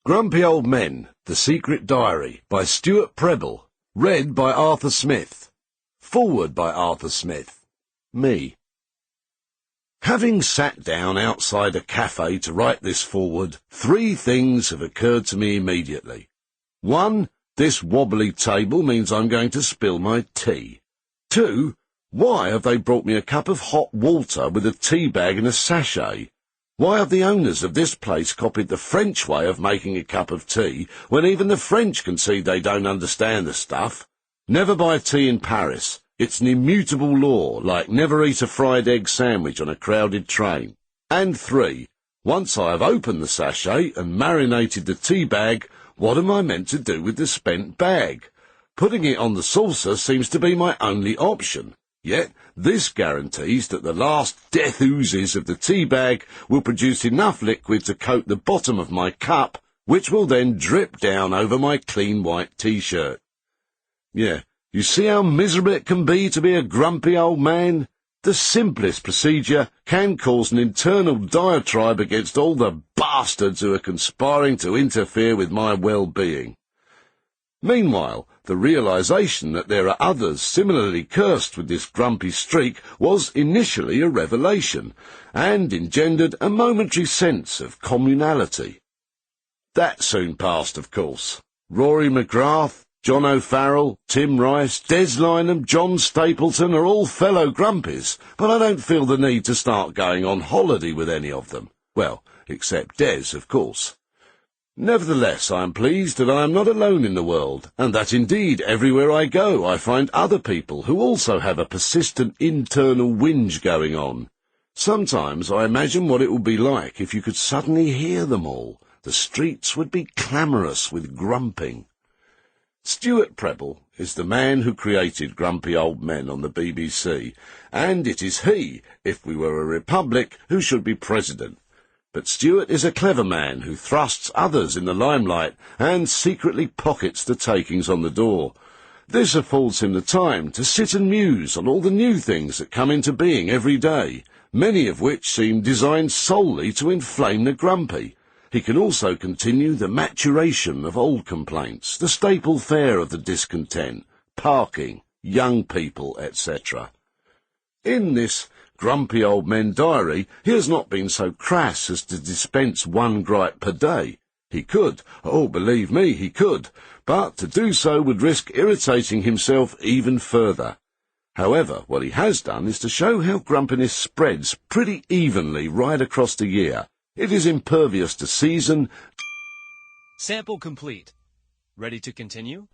Grumpy Old Men, The Secret Diary by Stuart Prebble. Read by Arthur Smith. Forward by Arthur Smith. Me. Having sat down outside a cafe to write this forward, 3 things have occurred to me immediately. 1. This wobbly table means I'm going to spill my tea. 2. Why have they brought me a cup of hot water with a tea bag and a sachet? Why have the owners of this place copied the French way of making a cup of tea, when even the French can see they don't understand the stuff? Never buy tea in Paris. It's an immutable law, like never eat a fried egg sandwich on a crowded train. And 3. Once I have opened the sachet and marinated the tea bag, what am I meant to do with the spent bag? Putting it on the saucer seems to be my only option. Yet, this guarantees that the last death oozes of the tea bag will produce enough liquid to coat the bottom of my cup, which will then drip down over my clean white t-shirt. Yeah, you see how miserable it can be to be a grumpy old man? The simplest procedure can cause an internal diatribe against all the bastards who are conspiring to interfere with my well-being. Meanwhile, the realization that there are others similarly cursed with this grumpy streak was initially a revelation, and engendered a momentary sense of communality. That soon passed, of course. Rory McGrath, John O'Farrell, Tim Rice, Des Lynam, John Stapleton are all fellow grumpies, but I don't feel the need to start going on holiday with any of them. Well, except Des, of course. Nevertheless, I am pleased that I am not alone in the world, and that indeed everywhere I go I find other people who also have a persistent internal whinge going on. Sometimes I imagine what it would be like if you could suddenly hear them all. The streets would be clamorous with grumping. Stuart Prebble is the man who created Grumpy Old Men on the BBC, and it is he, if we were a republic, who should be president. But Stuart is a clever man who thrusts others in the limelight and secretly pockets the takings on the door. This affords him the time to sit and muse on all the new things that come into being every day, many of which seem designed solely to inflame the grumpy. He can also continue the maturation of old complaints, the staple fare of the discontent, parking, young people, etc. In this Grumpy Old Men diary, he has not been so crass as to dispense 1 gripe per day. He could, oh, believe me, he could, but to do so would risk irritating himself even further. However, what he has done is to show how grumpiness spreads pretty evenly right across the year. It is impervious to season. Sample complete. Ready to continue?